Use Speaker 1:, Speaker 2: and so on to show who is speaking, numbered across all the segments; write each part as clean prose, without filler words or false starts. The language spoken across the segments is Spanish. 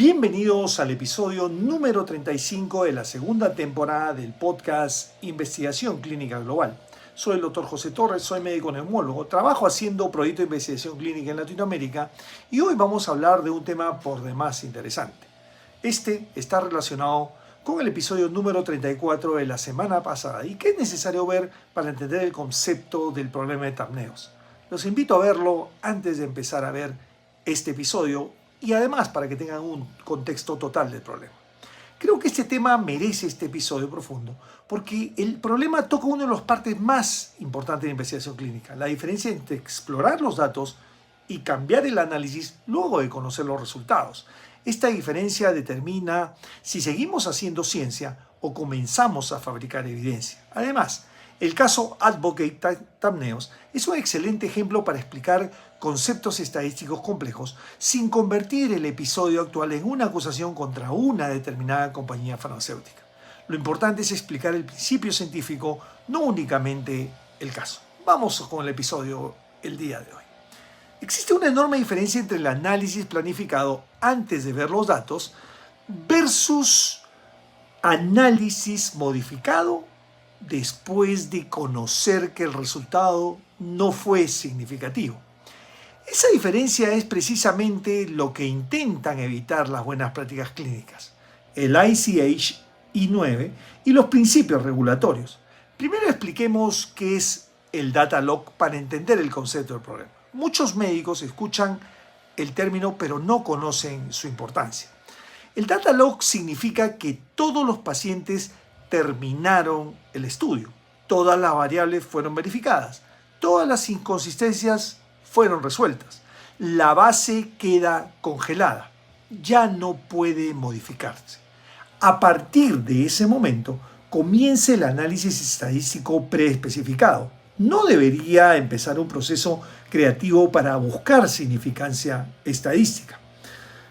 Speaker 1: Bienvenidos al episodio número 35 de la segunda temporada del podcast Investigación Clínica Global. Soy el Dr. José Torres, soy médico neumólogo, trabajo haciendo proyectos de investigación clínica en Latinoamérica y hoy vamos a hablar de un tema por demás interesante. Este está relacionado con el episodio número 34 de la semana pasada y que es necesario ver para entender el concepto del problema de apneos. Los invito a verlo antes de empezar a ver este episodio y además para que tengan un contexto total del problema. Creo que este tema merece este episodio profundo porque el problema toca una de las partes más importantes de la investigación clínica, la diferencia entre explorar los datos y cambiar el análisis luego de conocer los resultados. Esta diferencia determina si seguimos haciendo ciencia o comenzamos a fabricar evidencia. Además, el caso Advocate-Tapneos es un excelente ejemplo para explicar conceptos estadísticos complejos sin convertir el episodio actual en una acusación contra una determinada compañía farmacéutica. Lo importante es explicar el principio científico, no únicamente el caso. Vamos con el episodio el día de hoy. Existe una enorme diferencia entre el análisis planificado antes de ver los datos versus análisis modificado después de conocer que el resultado no fue significativo. Esa diferencia es precisamente lo que intentan evitar las buenas prácticas clínicas, el ICH I9 y los principios regulatorios. Primero expliquemos qué es el data log para entender el concepto del problema. Muchos médicos escuchan el término pero no conocen su importancia. El data log significa que todos los pacientes terminaron el estudio, todas las variables fueron verificadas, todas las inconsistencias fueron resueltas, la base queda congelada, ya no puede modificarse. A partir de ese momento comienza el análisis estadístico preespecificado. No debería empezar un proceso creativo para buscar significancia estadística.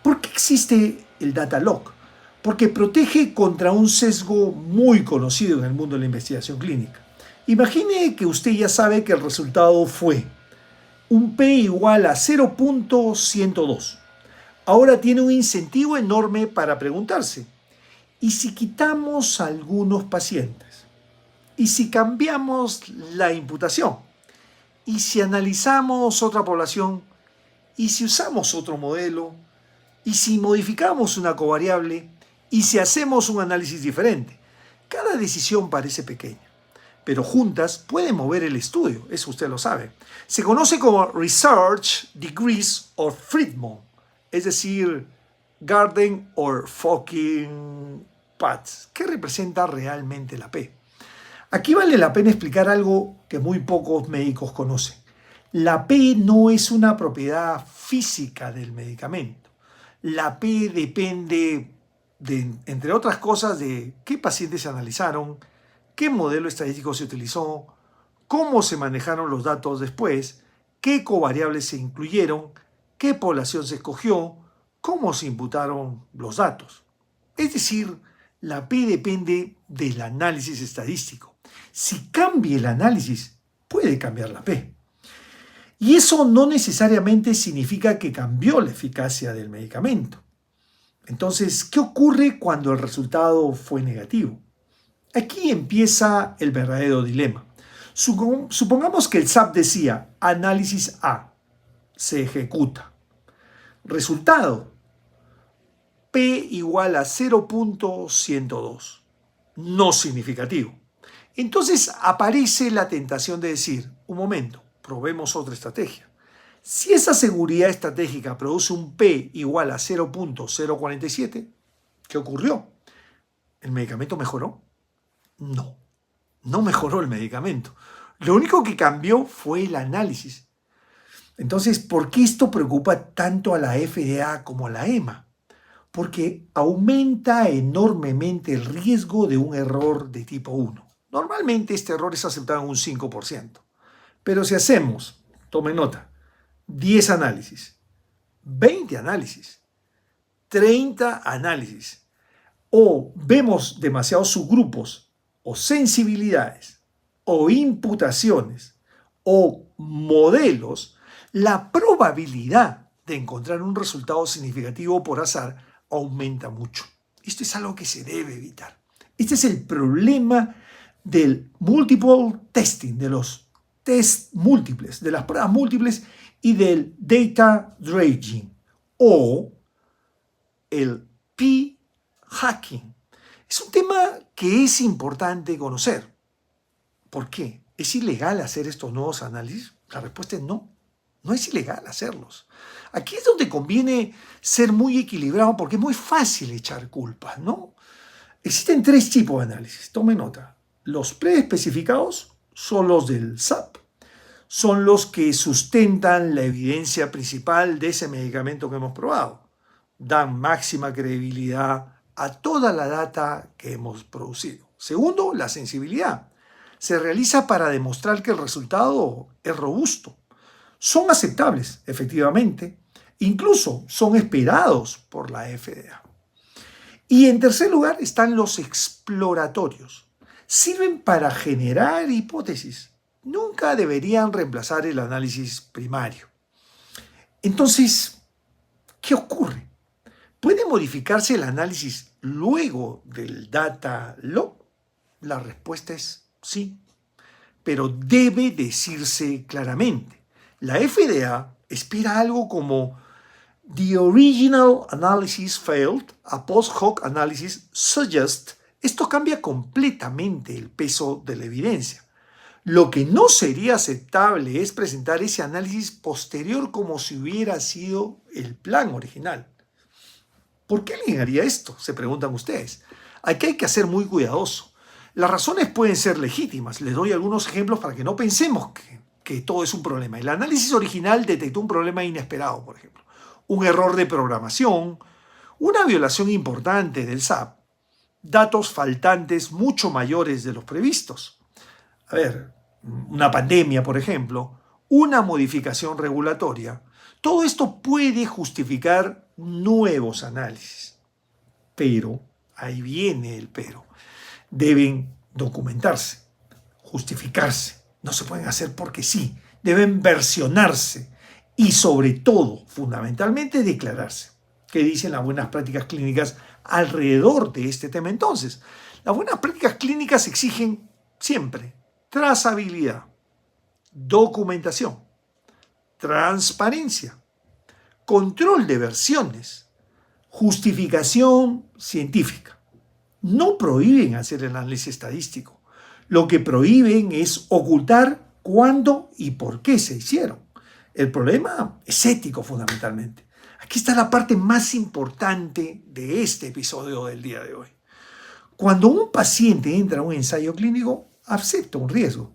Speaker 1: ¿Por qué existe el data log? Porque protege contra un sesgo muy conocido en el mundo de la investigación clínica. Imagine que usted ya sabe que el resultado fue un P igual a 0.102. Ahora tiene un incentivo enorme para preguntarse, ¿y si quitamos a algunos pacientes? ¿Y si cambiamos la imputación? ¿Y si analizamos otra población? ¿Y si usamos otro modelo? ¿Y si modificamos una covariable? ¿Y si hacemos un análisis diferente? Cada decisión parece pequeña, pero juntas pueden mover el estudio, eso usted lo sabe. Se conoce como Research Degrees of Freedom, es decir, Garden or Fucking Paths, que representa realmente la P. Aquí vale la pena explicar algo que muy pocos médicos conocen. La P no es una propiedad física del medicamento. La P depende entre otras cosas, de qué pacientes se analizaron, qué modelo estadístico se utilizó, cómo se manejaron los datos después, qué covariables se incluyeron, qué población se escogió, cómo se imputaron los datos. Es decir, la P depende del análisis estadístico. Si cambia el análisis, puede cambiar la P. Y eso no necesariamente significa que cambió la eficacia del medicamento. Entonces, ¿qué ocurre cuando el resultado fue negativo? Aquí empieza el verdadero dilema. Supongamos que el SAP decía, análisis A, se ejecuta. Resultado, P igual a 0.102, no significativo. Entonces aparece la tentación de decir, un momento, probemos otra estrategia. Si esa seguridad estratégica produce un P igual a 0.047, ¿qué ocurrió? ¿El medicamento mejoró? No, no mejoró el medicamento. Lo único que cambió fue el análisis. Entonces, ¿por qué esto preocupa tanto a la FDA como a la EMA? Porque aumenta enormemente el riesgo de un error de tipo 1. Normalmente este error es aceptado en un 5%. Pero si hacemos, tome nota, 10 análisis, 20 análisis, 30 análisis, o vemos demasiados subgrupos, o sensibilidades, o imputaciones, o modelos, la probabilidad de encontrar un resultado significativo por azar aumenta mucho. Esto es algo que se debe evitar. Este es el problema del multiple testing, de los test múltiples, de las pruebas múltiples y del data dredging o el p-hacking. Es un tema que es importante conocer. ¿Por qué? ¿Es ilegal hacer estos nuevos análisis? La respuesta es no. No es ilegal hacerlos. Aquí es donde conviene ser muy equilibrado porque es muy fácil echar culpas, ¿no? Existen 3 tipos de análisis, tome nota. Los preespecificados son los del SAP. Son los que sustentan la evidencia principal de ese medicamento que hemos probado. Dan máxima credibilidad a toda la data que hemos producido. Segundo, la sensibilidad. Se realiza para demostrar que el resultado es robusto. Son aceptables, efectivamente. Incluso son esperados por la FDA. Y en tercer lugar están los exploratorios. Sirven para generar hipótesis. Nunca deberían reemplazar el análisis primario. Entonces, ¿qué ocurre? ¿Puede modificarse el análisis luego del data log? La respuesta es sí, pero debe decirse claramente. La FDA espera algo como "The original analysis failed, a post-hoc analysis suggests". Esto cambia completamente el peso de la evidencia. Lo que no sería aceptable es presentar ese análisis posterior como si hubiera sido el plan original. ¿Por qué alguien haría esto?, se preguntan ustedes. Aquí hay que ser muy cuidadoso. Las razones pueden ser legítimas. Les doy algunos ejemplos para que no pensemos que todo es un problema. El análisis original detectó un problema inesperado, por ejemplo. Un error de programación, una violación importante del SAP, datos faltantes mucho mayores de los previstos. A ver, una pandemia, por ejemplo, una modificación regulatoria. Todo esto puede justificar nuevos análisis. Pero, ahí viene el pero, deben documentarse, justificarse. No se pueden hacer porque sí, deben versionarse y sobre todo, fundamentalmente, declararse. ¿Qué dicen las buenas prácticas clínicas alrededor de este tema entonces? Las buenas prácticas clínicas exigen siempre trazabilidad, documentación, transparencia, control de versiones, justificación científica. No prohíben hacer el análisis estadístico. Lo que prohíben es ocultar cuándo y por qué se hicieron. El problema es ético fundamentalmente. Aquí está la parte más importante de este episodio del día de hoy. Cuando un paciente entra a un ensayo clínico, acepta un riesgo.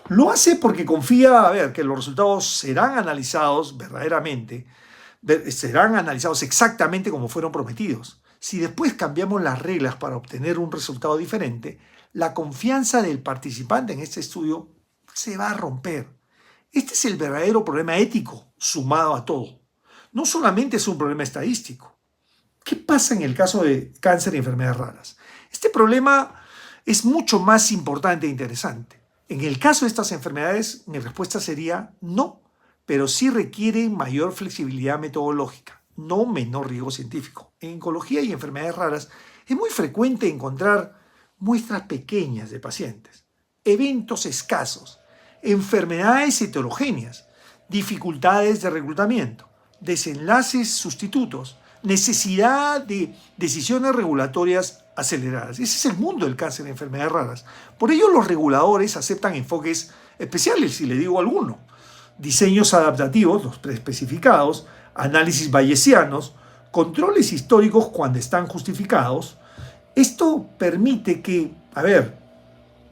Speaker 1: Lo hace porque confía, que los resultados serán analizados verdaderamente, serán analizados exactamente como fueron prometidos. Si después cambiamos las reglas para obtener un resultado diferente, la confianza del participante en este estudio se va a romper. Este es el verdadero problema ético sumado a todo. No solamente es un problema estadístico. ¿Qué pasa en el caso de cáncer y enfermedades raras? Este problema es mucho más importante e interesante. En el caso de estas enfermedades, mi respuesta sería no, pero sí requiere mayor flexibilidad metodológica, no menor riesgo científico. En oncología y enfermedades raras es muy frecuente encontrar muestras pequeñas de pacientes, eventos escasos, enfermedades heterogéneas, dificultades de reclutamiento, desenlaces sustitutos, necesidad de decisiones regulatorias aceleradas. Ese es el mundo del cáncer y enfermedades raras. Por ello los reguladores aceptan enfoques especiales, si le digo alguno. Diseños adaptativos, los preespecificados, análisis bayesianos, controles históricos cuando están justificados. Esto permite que,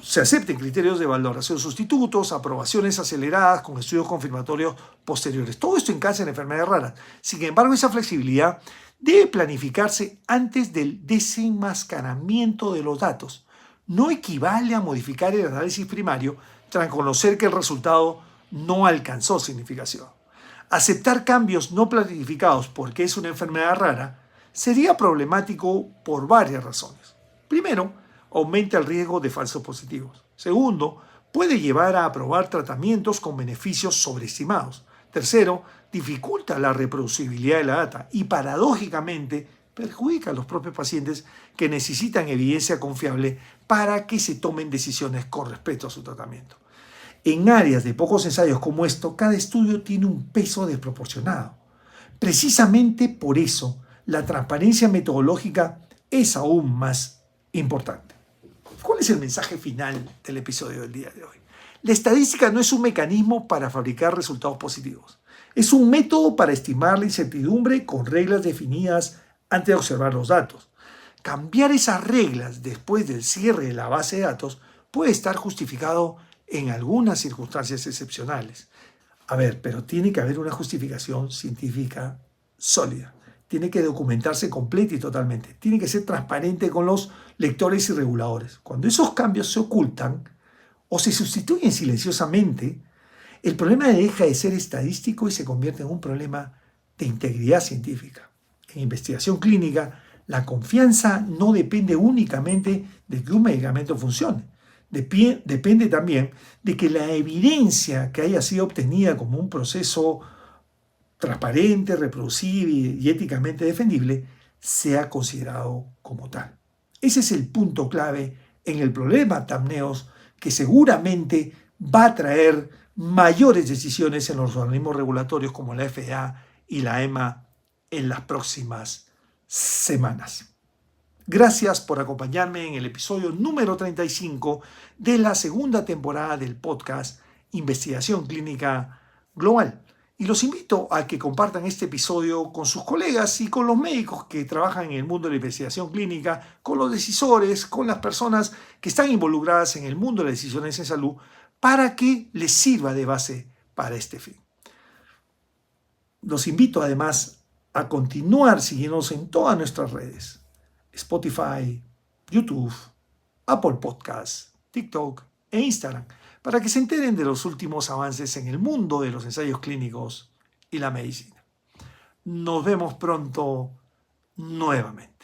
Speaker 1: se acepten criterios de valoración sustitutos, aprobaciones aceleradas con estudios confirmatorios posteriores. Todo esto en cáncer y enfermedades raras. Sin embargo, esa flexibilidad debe planificarse antes del desenmascaramiento de los datos. No equivale a modificar el análisis primario tras conocer que el resultado no alcanzó significación. Aceptar cambios no planificados porque es una enfermedad rara sería problemático por varias razones. Primero, aumenta el riesgo de falsos positivos. Segundo, puede llevar a aprobar tratamientos con beneficios sobreestimados. Tercero, dificulta la reproducibilidad de la data y paradójicamente perjudica a los propios pacientes que necesitan evidencia confiable para que se tomen decisiones con respecto a su tratamiento. En áreas de pocos ensayos como esto, cada estudio tiene un peso desproporcionado. Precisamente por eso, la transparencia metodológica es aún más importante. ¿Cuál es el mensaje final del episodio del día de hoy? La estadística no es un mecanismo para fabricar resultados positivos. Es un método para estimar la incertidumbre con reglas definidas antes de observar los datos. Cambiar esas reglas después del cierre de la base de datos puede estar justificado en algunas circunstancias excepcionales. Pero tiene que haber una justificación científica sólida. Tiene que documentarse completa y totalmente. Tiene que ser transparente con los lectores y reguladores. Cuando esos cambios se ocultan o se sustituyen silenciosamente, el problema deja de ser estadístico y se convierte en un problema de integridad científica. En investigación clínica, la confianza no depende únicamente de que un medicamento funcione. Depende también de que la evidencia que haya sido obtenida como un proceso transparente, reproducible y éticamente defendible sea considerado como tal. Ese es el punto clave en el problema TAPNEOS, que seguramente va a traer mayores decisiones en los organismos regulatorios como la FDA y la EMA en las próximas semanas. Gracias por acompañarme en el episodio número 35 de la segunda temporada del podcast Investigación Clínica Global. Y los invito a que compartan este episodio con sus colegas y con los médicos que trabajan en el mundo de la investigación clínica, con los decisores, con las personas que están involucradas en el mundo de las decisiones en salud, para que les sirva de base para este fin. Los invito además a continuar siguiéndonos en todas nuestras redes: Spotify, YouTube, Apple Podcasts, TikTok e Instagram, para que se enteren de los últimos avances en el mundo de los ensayos clínicos y la medicina. Nos vemos pronto nuevamente.